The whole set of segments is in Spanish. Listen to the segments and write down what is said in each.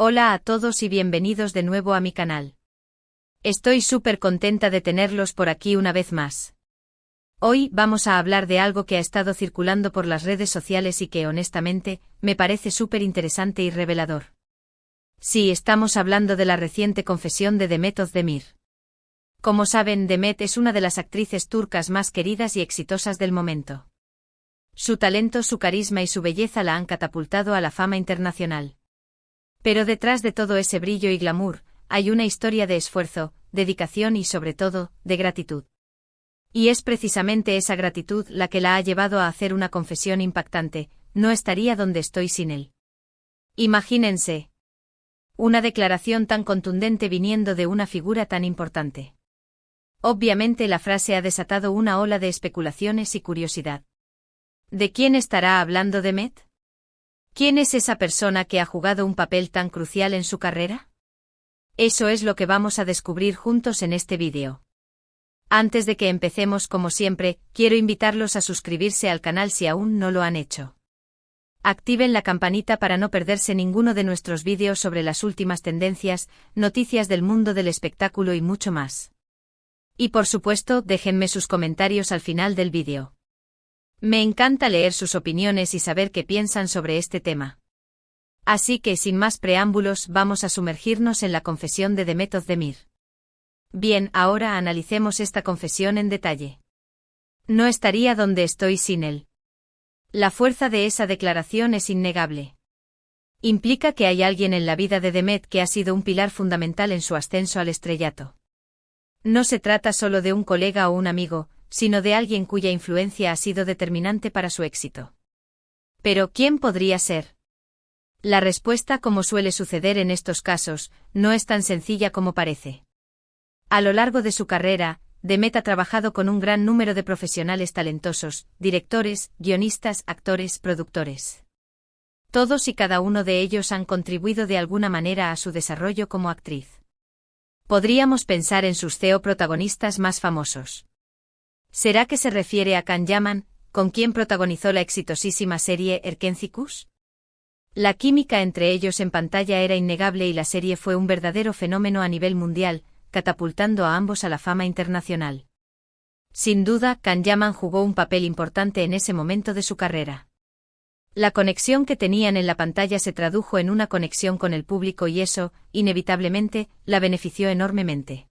Hola a todos y bienvenidos de nuevo a mi canal. Estoy súper contenta de tenerlos por aquí una vez más. Hoy vamos a hablar de algo que ha estado circulando por las redes sociales y que honestamente me parece súper interesante y revelador. Sí, estamos hablando de la reciente confesión de Demet Özdemir. Como saben, Demet es una de las actrices turcas más queridas y exitosas del momento. Su talento, su carisma y su belleza la han catapultado a la fama internacional. Pero detrás de todo ese brillo y glamour, hay una historia de esfuerzo, dedicación y sobre todo, de gratitud. Y es precisamente esa gratitud la que la ha llevado a hacer una confesión impactante: no estaría donde estoy sin él. Imagínense. Una declaración tan contundente viniendo de una figura tan importante. Obviamente la frase ha desatado una ola de especulaciones y curiosidad. ¿De quién estará hablando Demet? ¿Quién es esa persona que ha jugado un papel tan crucial en su carrera? Eso es lo que vamos a descubrir juntos en este vídeo. Antes de que empecemos, como siempre, quiero invitarlos a suscribirse al canal si aún no lo han hecho. Activen la campanita para no perderse ninguno de nuestros vídeos sobre las últimas tendencias, noticias del mundo del espectáculo y mucho más. Y por supuesto, déjenme sus comentarios al final del vídeo. Me encanta leer sus opiniones y saber qué piensan sobre este tema. Así que sin más preámbulos vamos a sumergirnos en la confesión de Demet Özdemir. Bien, ahora analicemos esta confesión en detalle. No estaría donde estoy sin él. La fuerza de esa declaración es innegable. Implica que hay alguien en la vida de Demet que ha sido un pilar fundamental en su ascenso al estrellato. No se trata solo de un colega o un amigo, sino de alguien cuya influencia ha sido determinante para su éxito. Pero ¿quién podría ser? La respuesta, como suele suceder en estos casos, no es tan sencilla como parece. A lo largo de su carrera, Demet ha trabajado con un gran número de profesionales talentosos, directores, guionistas, actores, productores. Todos y cada uno de ellos han contribuido de alguna manera a su desarrollo como actriz. Podríamos pensar en sus CEO protagonistas más famosos. ¿Será que se refiere a Can Yaman, con quien protagonizó la exitosísima serie Erkenci? La química entre ellos en pantalla era innegable y la serie fue un verdadero fenómeno a nivel mundial, catapultando a ambos a la fama internacional. Sin duda, Can Yaman jugó un papel importante en ese momento de su carrera. La conexión que tenían en la pantalla se tradujo en una conexión con el público y eso, inevitablemente, la benefició enormemente.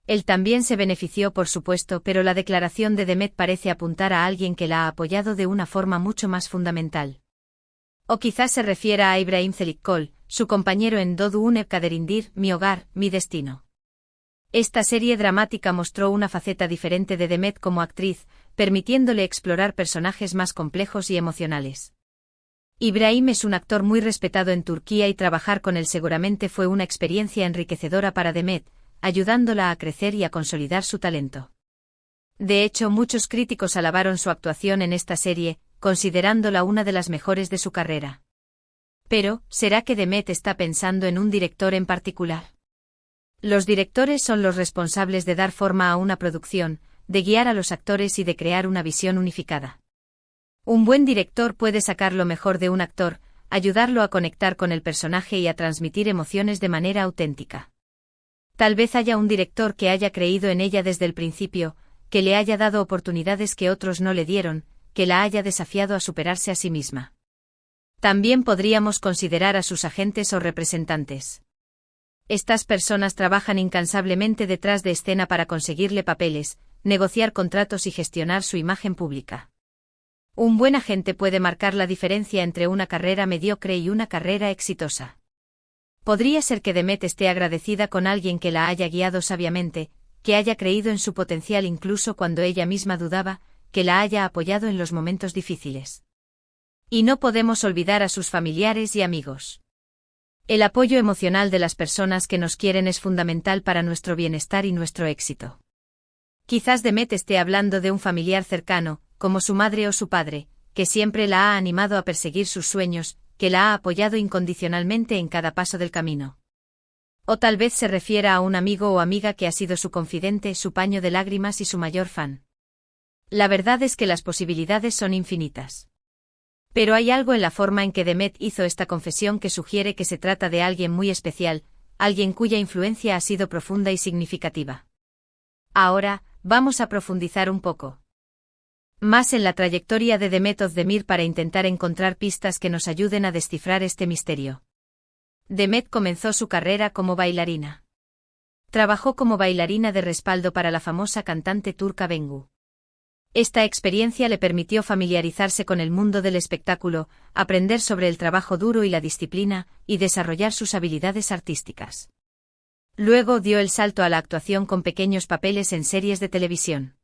Él también se benefició, por supuesto, pero la declaración de Demet parece apuntar a alguien que la ha apoyado de una forma mucho más fundamental. O quizás se refiera a İbrahim Çelikkol, su compañero en Doğduğum Kaderindir, Mi hogar, mi destino. Esta serie dramática mostró una faceta diferente de Demet como actriz, permitiéndole explorar personajes más complejos y emocionales. İbrahim es un actor muy respetado en Turquía y trabajar con él seguramente fue una experiencia enriquecedora para Demet, ayudándola a crecer y a consolidar su talento. De hecho, muchos críticos alabaron su actuación en esta serie, considerándola una de las mejores de su carrera. Pero, ¿será que Demet está pensando en un director en particular? Los directores son los responsables de dar forma a una producción, de guiar a los actores y de crear una visión unificada. Un buen director puede sacar lo mejor de un actor, ayudarlo a conectar con el personaje y a transmitir emociones de manera auténtica. Tal vez haya un director que haya creído en ella desde el principio, que le haya dado oportunidades que otros no le dieron, que la haya desafiado a superarse a sí misma. También podríamos considerar a sus agentes o representantes. Estas personas trabajan incansablemente detrás de escena para conseguirle papeles, negociar contratos y gestionar su imagen pública. Un buen agente puede marcar la diferencia entre una carrera mediocre y una carrera exitosa. Podría ser que Demet esté agradecida con alguien que la haya guiado sabiamente, que haya creído en su potencial incluso cuando ella misma dudaba, que la haya apoyado en los momentos difíciles. Y no podemos olvidar a sus familiares y amigos. El apoyo emocional de las personas que nos quieren es fundamental para nuestro bienestar y nuestro éxito. Quizás Demet esté hablando de un familiar cercano, como su madre o su padre, que siempre la ha animado a perseguir sus sueños, que la ha apoyado incondicionalmente en cada paso del camino. O tal vez se refiera a un amigo o amiga que ha sido su confidente, su paño de lágrimas y su mayor fan. La verdad es que las posibilidades son infinitas. Pero hay algo en la forma en que Demet hizo esta confesión que sugiere que se trata de alguien muy especial, alguien cuya influencia ha sido profunda y significativa. Ahora, vamos a profundizar un poco más en la trayectoria de Demet Özdemir para intentar encontrar pistas que nos ayuden a descifrar este misterio. Demet comenzó su carrera como bailarina. Trabajó como bailarina de respaldo para la famosa cantante turca Bengu. Esta experiencia le permitió familiarizarse con el mundo del espectáculo, aprender sobre el trabajo duro y la disciplina, y desarrollar sus habilidades artísticas. Luego dio el salto a la actuación con pequeños papeles en series de televisión.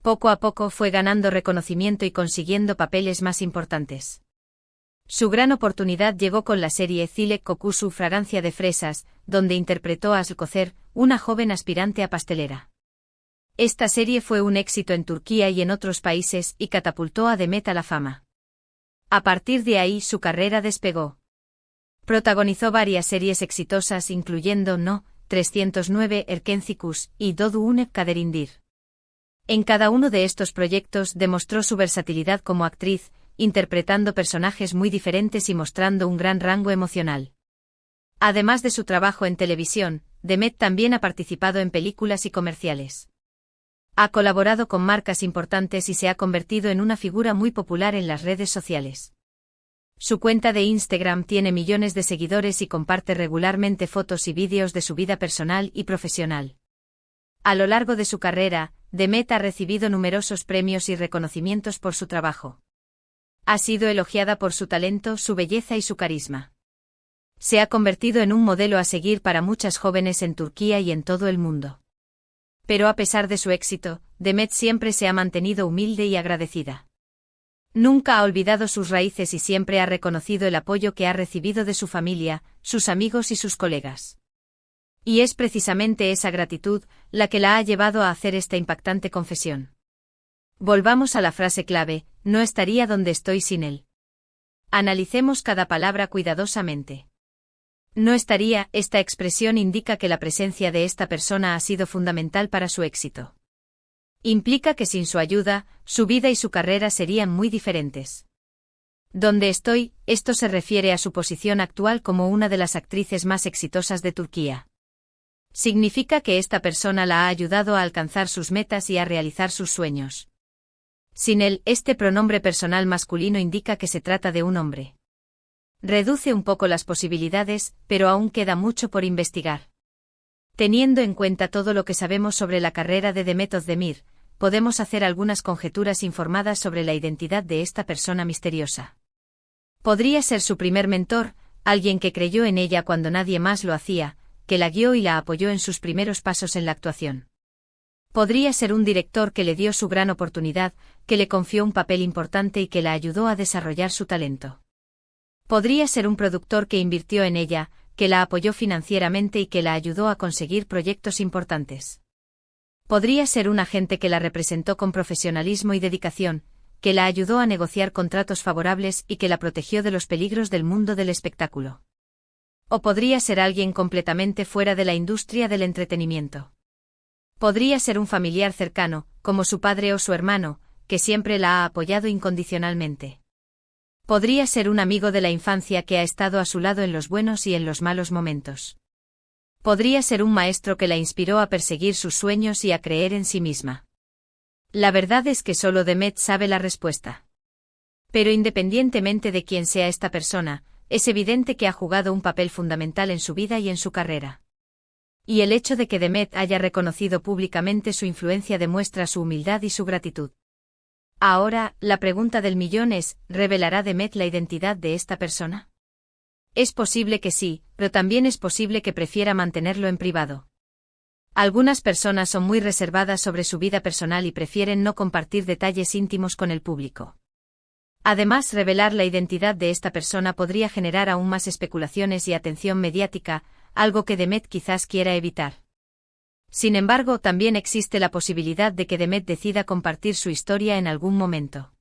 Poco a poco fue ganando reconocimiento y consiguiendo papeles más importantes. Su gran oportunidad llegó con la serie Çilek Kokusu Fragancia de Fresas, donde interpretó a Aslıkoser, una joven aspirante a pastelera. Esta serie fue un éxito en Turquía y en otros países y catapultó a Demet a la fama. A partir de ahí su carrera despegó. Protagonizó varias series exitosas incluyendo No. 309 Erkencikus y Dodu Unep Kaderindir. En cada uno de estos proyectos demostró su versatilidad como actriz, interpretando personajes muy diferentes y mostrando un gran rango emocional. Además de su trabajo en televisión, Demet también ha participado en películas y comerciales. Ha colaborado con marcas importantes y se ha convertido en una figura muy popular en las redes sociales. Su cuenta de Instagram tiene millones de seguidores y comparte regularmente fotos y vídeos de su vida personal y profesional. A lo largo de su carrera, Demet ha recibido numerosos premios y reconocimientos por su trabajo. Ha sido elogiada por su talento, su belleza y su carisma. Se ha convertido en un modelo a seguir para muchas jóvenes en Turquía y en todo el mundo. Pero a pesar de su éxito, Demet siempre se ha mantenido humilde y agradecida. Nunca ha olvidado sus raíces y siempre ha reconocido el apoyo que ha recibido de su familia, sus amigos y sus colegas. Y es precisamente esa gratitud la que la ha llevado a hacer esta impactante confesión. Volvamos a la frase clave: no estaría donde estoy sin él. Analicemos cada palabra cuidadosamente. No estaría, esta expresión indica que la presencia de esta persona ha sido fundamental para su éxito. Implica que sin su ayuda, su vida y su carrera serían muy diferentes. Donde estoy, esto se refiere a su posición actual como una de las actrices más exitosas de Turquía. Significa que esta persona la ha ayudado a alcanzar sus metas y a realizar sus sueños. Sin él, este pronombre personal masculino indica que se trata de un hombre. Reduce un poco las posibilidades, pero aún queda mucho por investigar. Teniendo en cuenta todo lo que sabemos sobre la carrera de Demet Özdemir, podemos hacer algunas conjeturas informadas sobre la identidad de esta persona misteriosa. Podría ser su primer mentor, alguien que creyó en ella cuando nadie más lo hacía, que la guió y la apoyó en sus primeros pasos en la actuación. Podría ser un director que le dio su gran oportunidad, que le confió un papel importante y que la ayudó a desarrollar su talento. Podría ser un productor que invirtió en ella, que la apoyó financieramente y que la ayudó a conseguir proyectos importantes. Podría ser un agente que la representó con profesionalismo y dedicación, que la ayudó a negociar contratos favorables y que la protegió de los peligros del mundo del espectáculo. O podría ser alguien completamente fuera de la industria del entretenimiento. Podría ser un familiar cercano, como su padre o su hermano, que siempre la ha apoyado incondicionalmente. Podría ser un amigo de la infancia que ha estado a su lado en los buenos y en los malos momentos. Podría ser un maestro que la inspiró a perseguir sus sueños y a creer en sí misma. La verdad es que solo Demet sabe la respuesta. Pero independientemente de quién sea esta persona, es evidente que ha jugado un papel fundamental en su vida y en su carrera. Y el hecho de que Demet haya reconocido públicamente su influencia demuestra su humildad y su gratitud. Ahora, la pregunta del millón es, ¿revelará Demet la identidad de esta persona? Es posible que sí, pero también es posible que prefiera mantenerlo en privado. Algunas personas son muy reservadas sobre su vida personal y prefieren no compartir detalles íntimos con el público. Además, revelar la identidad de esta persona podría generar aún más especulaciones y atención mediática, algo que Demet quizás quiera evitar. Sin embargo, también existe la posibilidad de que Demet decida compartir su historia en algún momento.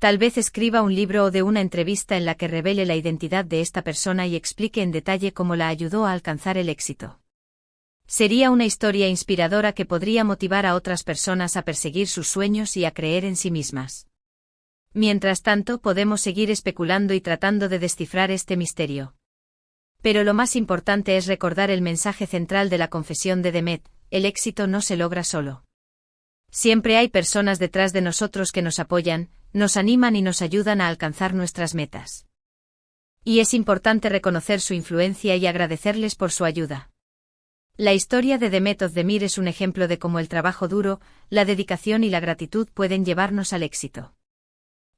Tal vez escriba un libro o dé una entrevista en la que revele la identidad de esta persona y explique en detalle cómo la ayudó a alcanzar el éxito. Sería una historia inspiradora que podría motivar a otras personas a perseguir sus sueños y a creer en sí mismas. Mientras tanto, podemos seguir especulando y tratando de descifrar este misterio. Pero lo más importante es recordar el mensaje central de la confesión de Demet: el éxito no se logra solo. Siempre hay personas detrás de nosotros que nos apoyan, nos animan y nos ayudan a alcanzar nuestras metas. Y es importante reconocer su influencia y agradecerles por su ayuda. La historia de Demet Özdemir es un ejemplo de cómo el trabajo duro, la dedicación y la gratitud pueden llevarnos al éxito.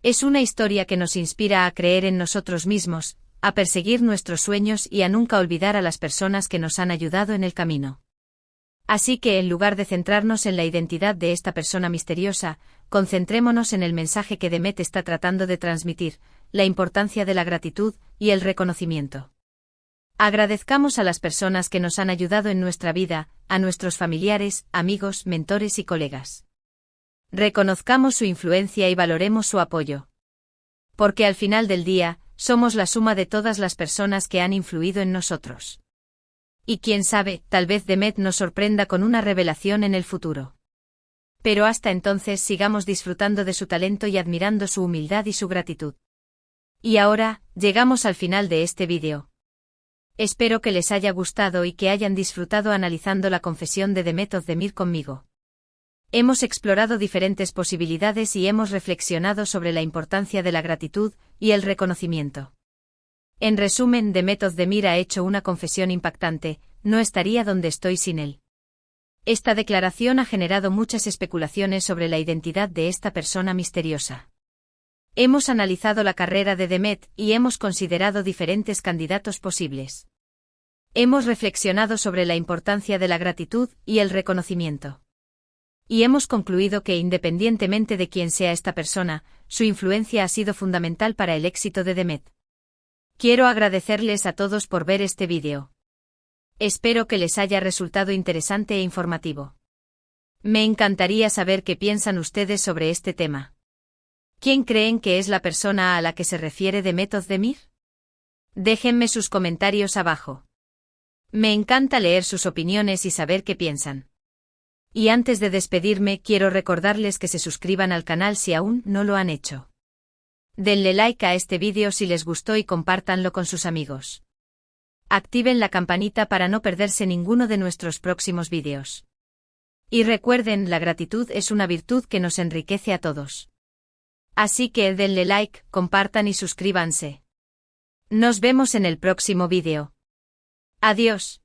Es una historia que nos inspira a creer en nosotros mismos, a perseguir nuestros sueños y a nunca olvidar a las personas que nos han ayudado en el camino. Así que en lugar de centrarnos en la identidad de esta persona misteriosa, concentrémonos en el mensaje que Demet está tratando de transmitir: la importancia de la gratitud y el reconocimiento. Agradezcamos a las personas que nos han ayudado en nuestra vida, a nuestros familiares, amigos, mentores y colegas. Reconozcamos su influencia y valoremos su apoyo. Porque al final del día, somos la suma de todas las personas que han influido en nosotros. Y quién sabe, tal vez Demet nos sorprenda con una revelación en el futuro. Pero hasta entonces sigamos disfrutando de su talento y admirando su humildad y su gratitud. Y ahora, llegamos al final de este vídeo. Espero que les haya gustado y que hayan disfrutado analizando la confesión de Demet Özdemir conmigo. Hemos explorado diferentes posibilidades y hemos reflexionado sobre la importancia de la gratitud y el reconocimiento. En resumen, Demet Özdemir ha hecho una confesión impactante: no estaría donde estoy sin él. Esta declaración ha generado muchas especulaciones sobre la identidad de esta persona misteriosa. Hemos analizado la carrera de Demet y hemos considerado diferentes candidatos posibles. Hemos reflexionado sobre la importancia de la gratitud y el reconocimiento. Y hemos concluido que, independientemente de quién sea esta persona, su influencia ha sido fundamental para el éxito de Demet. Quiero agradecerles a todos por ver este vídeo. Espero que les haya resultado interesante e informativo. Me encantaría saber qué piensan ustedes sobre este tema. ¿Quién creen que es la persona a la que se refiere Demet Özdemir? Déjenme sus comentarios abajo. Me encanta leer sus opiniones y saber qué piensan. Y antes de despedirme, quiero recordarles que se suscriban al canal si aún no lo han hecho. Denle like a este vídeo si les gustó y compártanlo con sus amigos. Activen la campanita para no perderse ninguno de nuestros próximos vídeos. Y recuerden, la gratitud es una virtud que nos enriquece a todos. Así que denle like, compartan y suscríbanse. Nos vemos en el próximo vídeo. Adiós.